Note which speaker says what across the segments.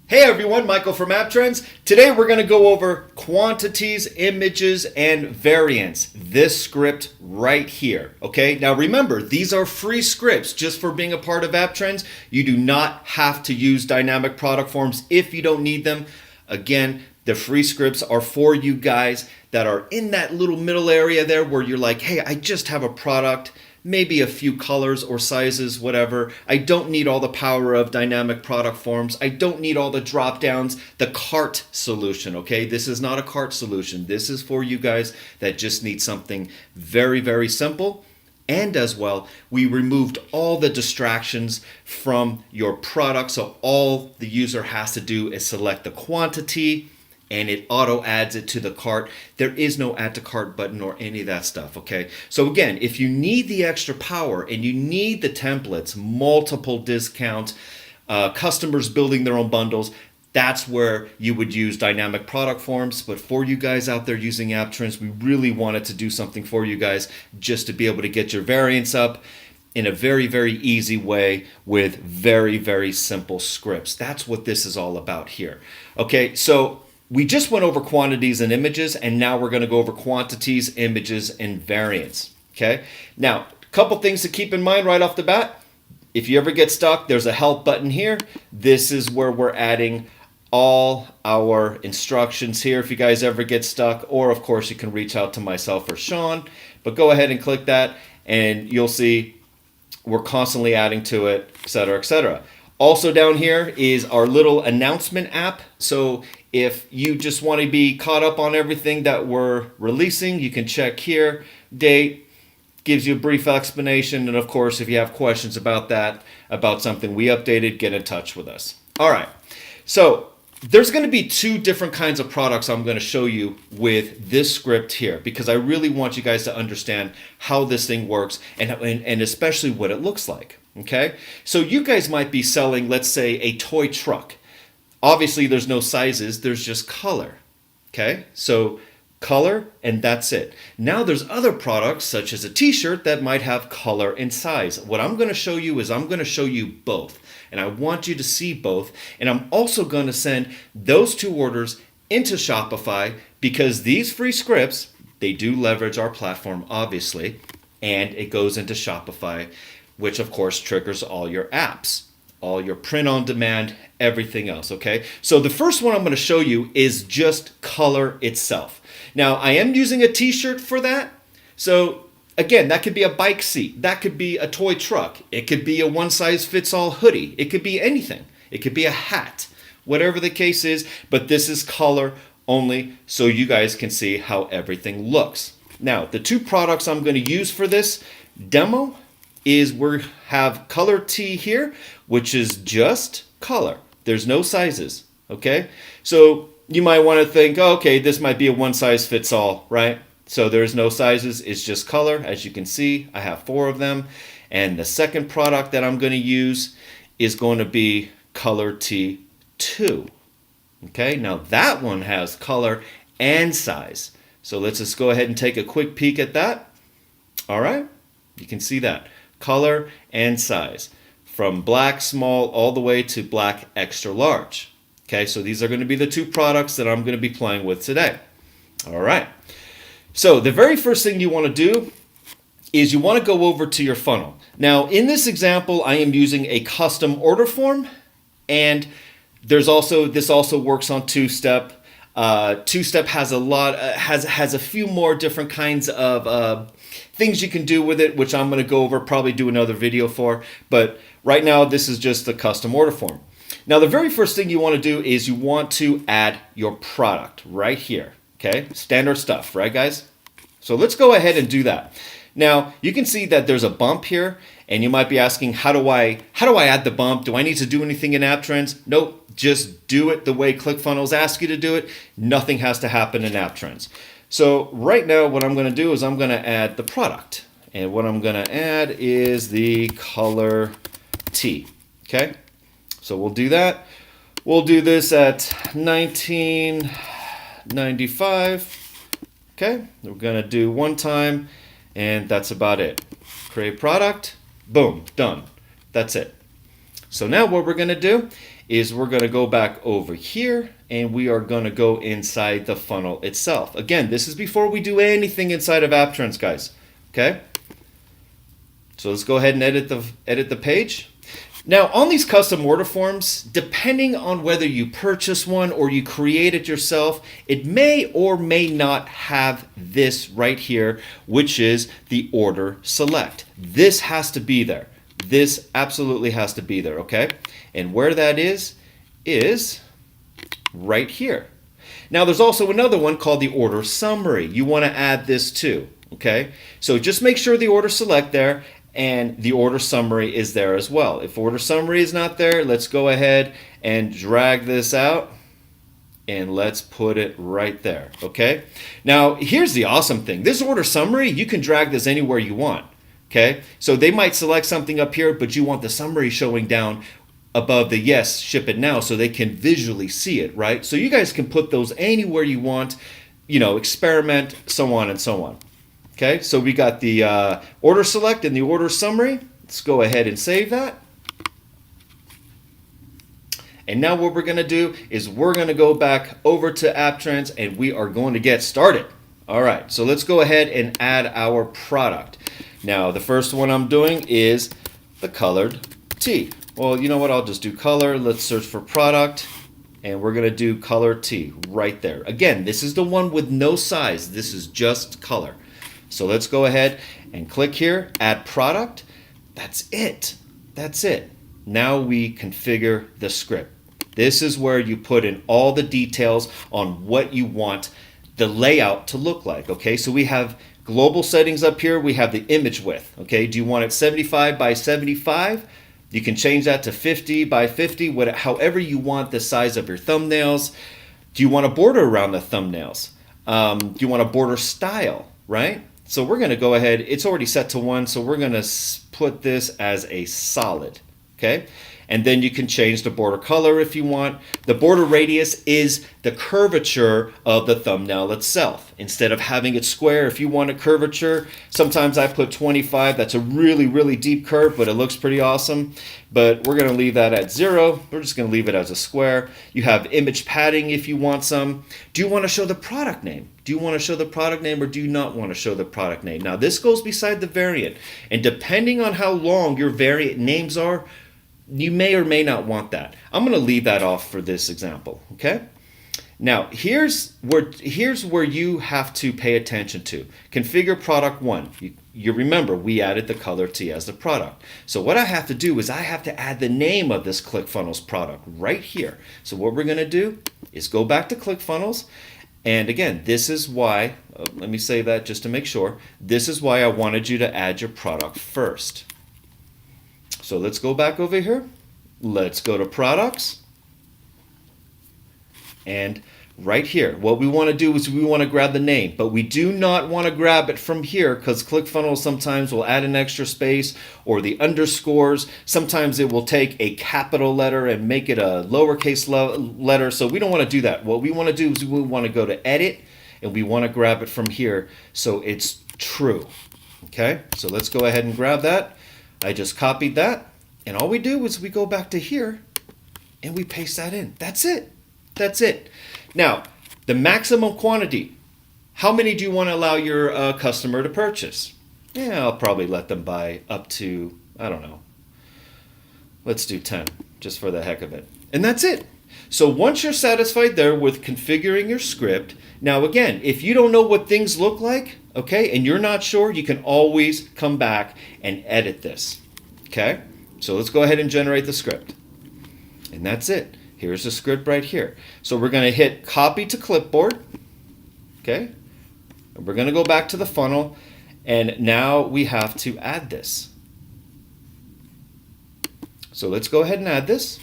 Speaker 1: Hey everyone, Michael from AppTrends. Today we're going to go over quantities, images, and variants. This script right here. Okay, now remember, these are free scripts just for being a part of AppTrends. You do not have to use dynamic product forms if you don't need them. Again, the free scripts are for you guys that are in that little middle area there where you're like, hey, I just have a product, maybe a few colors or sizes, whatever. I don't need all the power of dynamic product forms. I don't need all the drop downs, the cart solution, okay? This is not a cart solution. This is for you guys that just need something very, very simple. And as well, we removed all the distractions from your product. So all the user has to do is select the quantity and it auto adds it to the cart. There is no add to cart button or any of that stuff, okay? So again, if you need the extra power and you need the templates, multiple discounts, customers building their own bundles, that's where you would use dynamic product forms. But for you guys out there using AppTrends, we really wanted to do something for you guys just to be able to get your variants up in a very, very easy way with very, very simple scripts. That's what this is all about here. Okay, so we just went over quantities and images, and now we're going to go over quantities, images, and variants. Okay. Now, a couple things to keep in mind right off the bat. If you ever get stuck, there's a help button here. This is where we're adding all our instructions here if you guys ever get stuck, or of course you can reach out to myself or Sean, but go ahead and click that and you'll see we're constantly adding to it, etc., etc. Also down here is our little announcement app. So if you just want to be caught up on everything that we're releasing, you can check here, date, gives you a brief explanation. And of course, if you have questions about that, about something we updated, get in touch with us. All right. So there's going to be two different kinds of products I'm going to show you with this script here, because I really want you guys to understand how this thing works and especially what it looks like. Okay. So you guys might be selling, let's say, a toy truck. Obviously, there's no sizes, there's just color, okay? So color, and that's it. Now there's other products, such as a t-shirt, that might have color and size. What I'm gonna show you is I'm gonna show you both, and I want you to see both, and I'm also gonna send those two orders into Shopify, because these free scripts, they do leverage our platform, obviously, and it goes into Shopify, which of course triggers all your apps, all your print on demand, everything else, okay? So the first one I'm going to show you is just color itself. Now, I am using a t-shirt for that. So again, that could be a bike seat. That could be a toy truck. It could be a one-size-fits-all hoodie. It could be anything. It could be a hat, whatever the case is, but this is color only so you guys can see how everything looks. Now, the two products I'm going to use for this demo is we have color T here, which is just color. There's no sizes, okay? So you might want to think, oh, okay, this might be a one size fits all, right? So there's no sizes, it's just color. As you can see, I have 4 of them. And the second product that I'm going to use is going to be color T2. Okay, now that one has color and size. So let's just go ahead and take a quick peek at that. All right, you can see that. Color and size, from black small all the way to black extra large. Okay, so these are going to be the two products that I'm going to be playing with today. All right, so the very first thing you want to do is you want to go over to your funnel. Now in this example, I am using a custom order form, and this also works on two-step. Two-step has a lot, has a few more different kinds of things you can do with it, which I'm going to go over, probably do another video for. But right now, this is just a custom order form. Now, the very first thing you want to do is you want to add your product right here. Okay, standard stuff, right, guys? So let's go ahead and do that. Now, you can see that there's a bump here, and you might be asking, how do I add the bump? Do I need to do anything in AppTrends? Nope, just do it the way ClickFunnels ask you to do it. Nothing has to happen in AppTrends. So right now, what I'm going to do is I'm going to add the product. And what I'm going to add is the color T. Okay, so we'll do that. We'll do this at $19.95. Okay, we're going to do one time, and that's about it. Create product, boom, done. That's it. So now what we're going to do is we're going to go back over here and we are going to go inside the funnel itself. Again, this is before we do anything inside of AppTrends, guys. Okay? So let's go ahead and edit the page. Now, on these custom order forms, depending on whether you purchase one or you create it yourself, it may or may not have this right here, which is the order select. This has to be there. This absolutely has to be there, okay? And where that is right here. Now, there's also another one called the order summary. You want to add this too, okay? So just make sure the order select there and the order summary is there as well. If order summary is not there, let's go ahead and drag this out and let's put it right there, okay? Now, here's the awesome thing. This order summary, you can drag this anywhere you want, okay? So they might select something up here, but you want the summary showing down above the yes, ship it now, so they can visually see it, right? So you guys can put those anywhere you want, you know, experiment, so on and so on. Okay, so we got the order select and the order summary. Let's go ahead and save that. And now what we're going to do is we're going to go back over to AppTrends and we are going to get started. All right, so let's go ahead and add our product. Now, the first one I'm doing is the colored tee. Well, you know what? I'll just do color. Let's search for product. And we're going to do color tee right there. Again, this is the one with no size. This is just color. So let's go ahead and click here, add product. That's it. That's it. Now we configure the script. This is where you put in all the details on what you want the layout to look like. Okay, so we have global settings up here. We have the image width. Okay, do you want it 75 by 75? You can change that to 50 by 50, however you want the size of your thumbnails. Do you want a border around the thumbnails? Do you want a border style, right? So we're going to go ahead, it's already set to 1, so we're going to put this as a solid, okay? And then you can change the border color if you want. The border radius is the curvature of the thumbnail itself. Instead of having it square, if you want a curvature, sometimes I put 25. That's a really, really deep curve, but it looks pretty awesome. But we're going to leave that at 0. We're just going to leave it as a square. You have image padding if you want some. Do you want to show the product name? Do you want to show the product name or do you not want to show the product name? Now, this goes beside the variant. And depending on how long your variant names are, you may or may not want that. I'm going to leave that off for this example, okay? Now, here's where you have to pay attention to. Configure product 1. You remember, we added the color tee as the product. So what I have to do is I have to add the name of this ClickFunnels product right here. So what we're going to do is go back to ClickFunnels. And again, this is why, let me say that just to make sure, this is why I wanted you to add your product first. So let's go back over here. Let's go to products. And right here, what we want to do is we want to grab the name, but we do not want to grab it from here because ClickFunnels sometimes will add an extra space or the underscores. Sometimes it will take a capital letter and make it a lowercase letter. So we don't want to do that. What we want to do is we want to go to edit and we want to grab it from here so it's true. Okay, so let's go ahead and grab that. I just copied that, and all we do is we go back to here, and we paste that in. That's it. That's it. Now, the maximum quantity. How many do you want to allow your customer to purchase? Yeah, I'll probably let them buy up to, I don't know. Let's do 10, just for the heck of it. And that's it. So once you're satisfied there with configuring your script, now again, if you don't know what things look like, okay, and you're not sure, you can always come back and edit this, okay? So let's go ahead and generate the script. And that's it. Here's the script right here. So we're going to hit copy to clipboard, okay? And we're going to go back to the funnel, and now we have to add this. So let's go ahead and add this.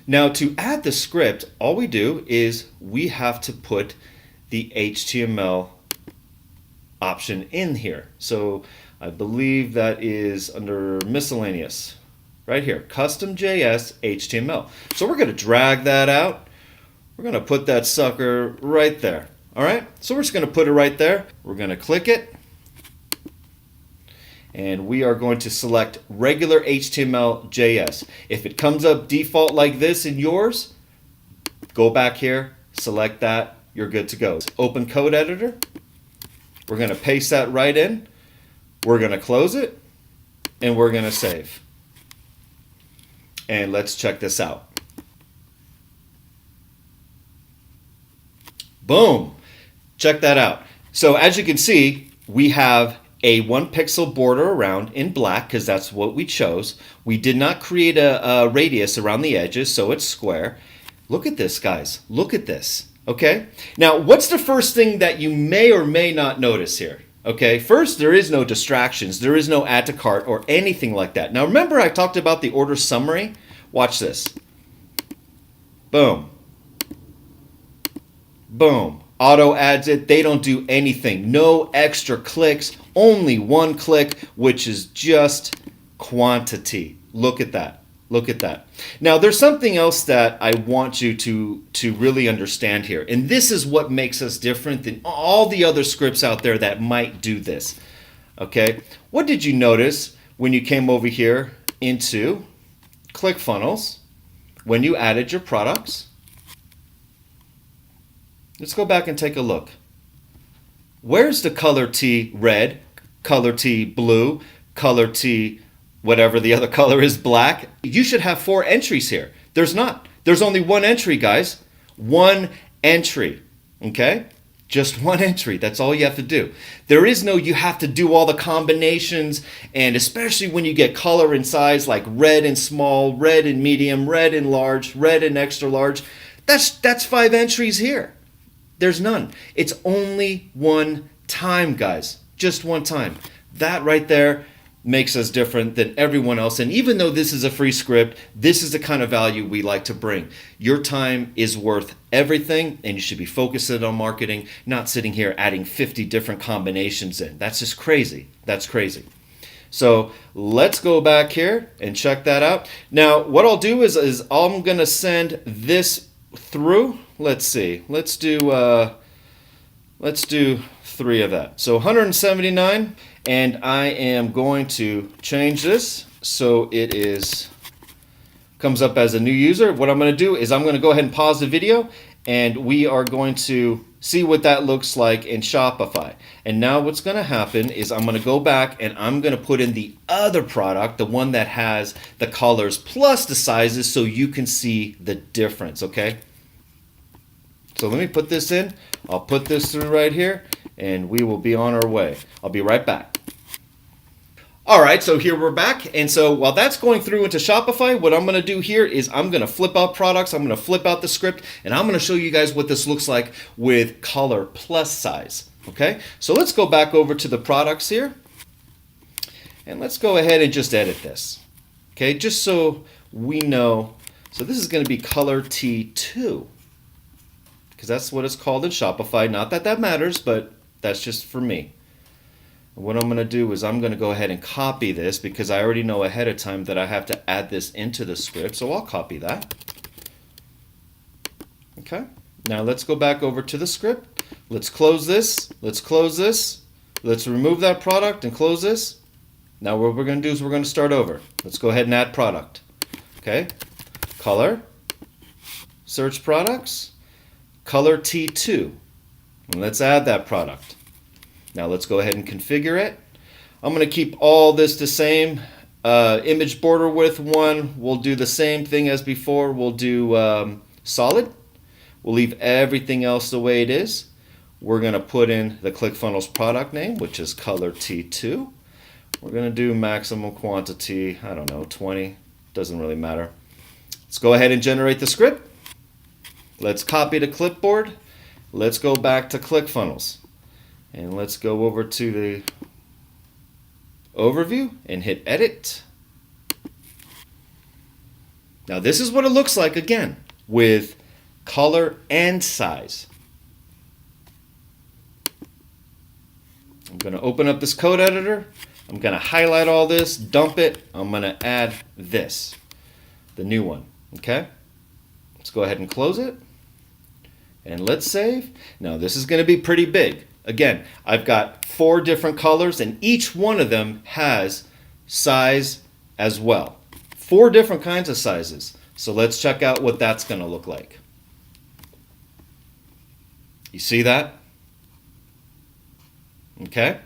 Speaker 1: Now, to add the script, all we do is we have to put the HTML option in here. So I believe that is under miscellaneous, right here, custom JS HTML. So we're going to drag that out. We're going to put that sucker right there. All right, so we're just going to put it right there. We're going to click it. And we are going to select regular HTML JS. If it comes up default like this in yours, go back here, select that, you're good to go. Open code editor. We're going to paste that right in. We're going to close it, and we're going to save. And let's check this out. Boom. Check that out. So as you can see, we have a 1 pixel border around in black because that's what we chose. We did not create a radius around the edges, so it's square. Look at this, guys. Look at this. Okay? Now, what's the first thing that you may or may not notice here? Okay, first, there is no distractions. There is no add to cart or anything like that. Now, remember I talked about the order summary? Watch this. Boom. Boom. Auto adds it. They don't do anything. No extra clicks. Only 1 click, which is just quantity. Look at that. Look at that. Now, there's something else that I want you to really understand here. And this is what makes us different than all the other scripts out there that might do this. Okay? What did you notice when you came over here into ClickFunnels when you added your products? Let's go back and take a look. Where's the color T red, color T blue, color T whatever the other color is, black? You should have 4 entries here. There's not. There's only 1 entry, guys. 1 entry. Okay? Just 1 entry. That's all you have to do. There is no you have to do all the combinations, and especially when you get color and size like red and small, red and medium, red and large, red and extra large. That's 5 entries here. There's none. It's only 1 time, guys. Just 1 time. That right there makes us different than everyone else. And even though this is a free script, this is the kind of value we like to bring. Your time is worth everything, and you should be focused on marketing, not sitting here adding 50 different combinations in. That's just crazy. That's crazy. So let's go back here and check that out. Now, what I'll do is I'm going to send this through. Let's see. Let's do 3 of that. So 179, and I am going to change this so it comes up as a new user. What I'm going to do is I'm going to go ahead and pause the video, and we are going to see what that looks like in Shopify. And now what's going to happen is I'm going to go back and I'm going to put in the other product, the one that has the colors plus the sizes, so you can see the difference, okay? So let me put this in. I'll put this through right here, and we will be on our way. I'll be right back. All right, so here we're back. And so while that's going through into Shopify, what I'm going to do here is I'm going to flip out products. I'm going to flip out the script, and I'm going to show you guys what this looks like with color plus size. Okay, so let's go back over to the products here, and let's go ahead and just edit this. Okay, just so we know. So this is going to be color T2. Because that's what it's called in Shopify. Not that that matters, but that's just for me. What I'm going to do is I'm going to go ahead and copy this because I already know ahead of time that I have to add this into the script. So I'll copy that. Okay. Now let's go back over to the script. Let's close this. Let's close this. Let's remove that product and close this. Now what we're going to do is we're going to start over. Let's go ahead and add product. Okay. Color. Search products. Color T2. And let's add that product. Now let's go ahead and configure it. I'm going to keep all this the same. Image border width 1. We'll do the same thing as before. We'll do solid. We'll leave everything else the way it is. We're going to put in the ClickFunnels product name, which is color T2. We're going to do maximum quantity, I don't know, 20. Doesn't really matter. Let's go ahead and generate the script. Let's copy to clipboard. Let's go back to ClickFunnels. And let's go over to the overview and hit edit. Now this is what it looks like again with color and size. I'm going to open up this code editor. I'm going to highlight all this, dump it. I'm going to add this, the new one. Okay? Let's go ahead and close it. And let's save. Now this is going to be pretty big. Again, I've got 4 different colors and each one of them has size as well. 4 different kinds of sizes. So let's check out what that's going to look like. You see that? Okay.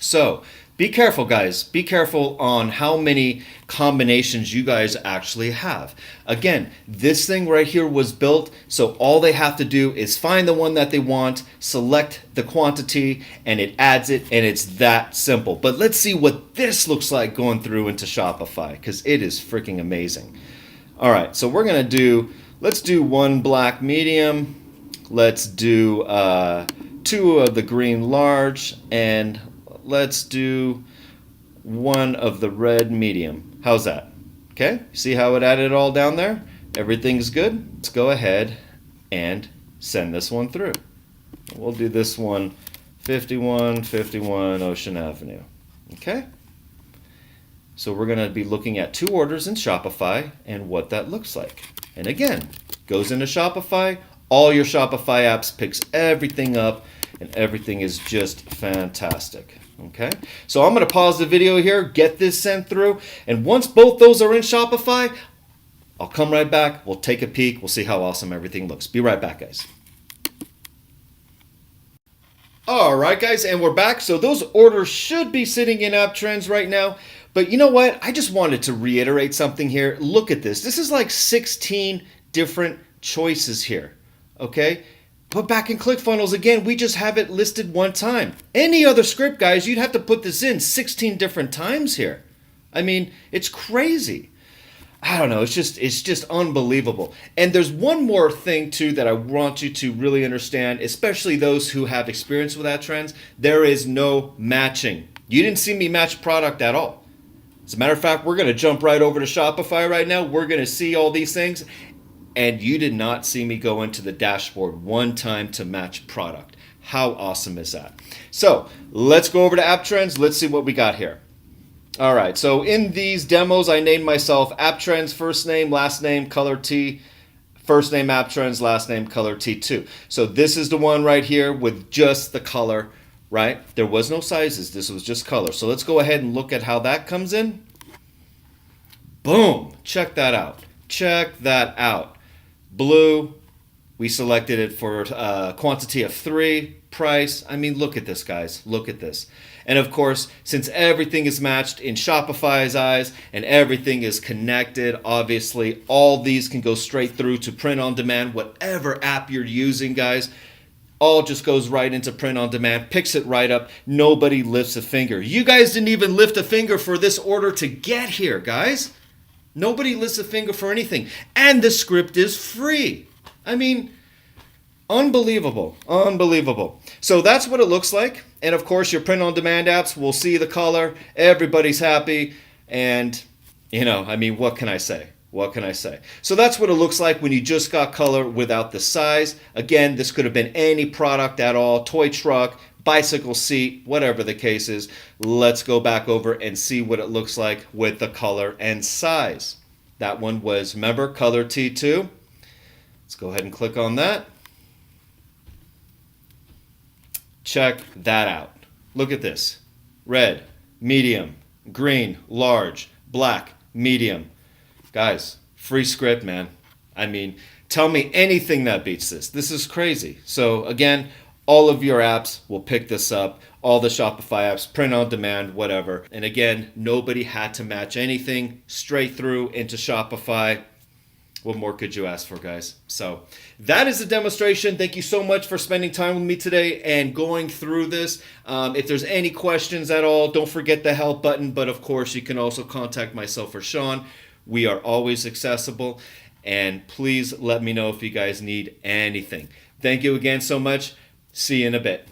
Speaker 1: So be careful, guys. Be careful on how many combinations you guys actually have. Again, this thing right here was built so all they have to do is find the one that they want, select the quantity, and it adds it, and it's that simple. But let's see what this looks like going through into Shopify, because it is freaking amazing. All right, so we're going to let's do 1 black medium. Let's do 2 of the green large, and let's do 1 of the red medium. How's that? Okay, see how it added it all down there? Everything's good. Let's go ahead and send this one through. We'll do this one, 5151 Ocean Avenue. Okay? So we're going to be looking at 2 orders in Shopify and what that looks like. And again, goes into Shopify, all your Shopify apps picks everything up, and everything is just fantastic. Okay, so I'm going to pause the video here, get this sent through, and once both those are in Shopify, I'll come right back, we'll take a peek, we'll see how awesome everything looks. Be right back, guys. All right, guys, and we're back. So those orders should be sitting in AppTrends right now. But you know what? I just wanted to reiterate something here. Look at this. This is like 16 different choices here, okay? But back in ClickFunnels, again, we just have it listed 1 time. Any other script, guys, you'd have to put this in 16 different times here. I mean, it's crazy. I don't know. It's just unbelievable. And there's one more thing, too, that I want you to really understand, especially those who have experience with AppTrends. There is no matching. You didn't see me match product at all. As a matter of fact, we're going to jump right over to Shopify right now. We're going to see all these things. And you did not see me go into the dashboard 1 time to match product. How awesome is that? So let's go over to AppTrends. Let's see what we got here. All right, so in these demos, I named myself AppTrends, first name, last name, color T, first name AppTrends, last name, color T2. So this is the one right here with just the color, right? There was no sizes. This was just color. So let's go ahead and look at how that comes in. Boom. Check that out. Check that out. Blue, we selected it for a quantity of 3, price. I mean, look at this, guys. Look at this. And of course, since everything is matched in Shopify's eyes and everything is connected, obviously, all these can go straight through to print on demand, whatever app you're using, guys. All just goes right into print on demand, picks it right up. Nobody lifts a finger. You guys didn't even lift a finger for this order to get here, guys. Nobody lifts a finger for anything. And the script is free. I mean, unbelievable. Unbelievable. So that's what it looks like. And of course, your print on demand apps will see the color. Everybody's happy. And, you know, I mean, what can I say? What can I say? So that's what it looks like when you just got color without the size. Again, this could have been any product at all. Toy truck, bicycle seat, whatever the case is. Let's go back over and see what it looks like with the color and size. That one was, remember, color T2. Let's go ahead and click on that. Check that out. Look at this. Red, medium, green, large, black, medium. Guys, free script, man. I mean, tell me anything that beats this. This is crazy. So again, all of your apps will pick this up. All the Shopify apps, print on demand, whatever. And again, nobody had to match anything, straight through into Shopify. What more could you ask for, guys? So that is the demonstration. Thank you so much for spending time with me today and going through this. If there's any questions at all, don't forget the help button. But of course, you can also contact myself or Sean. We are always accessible. And please let me know if you guys need anything. Thank you again so much. See you in a bit.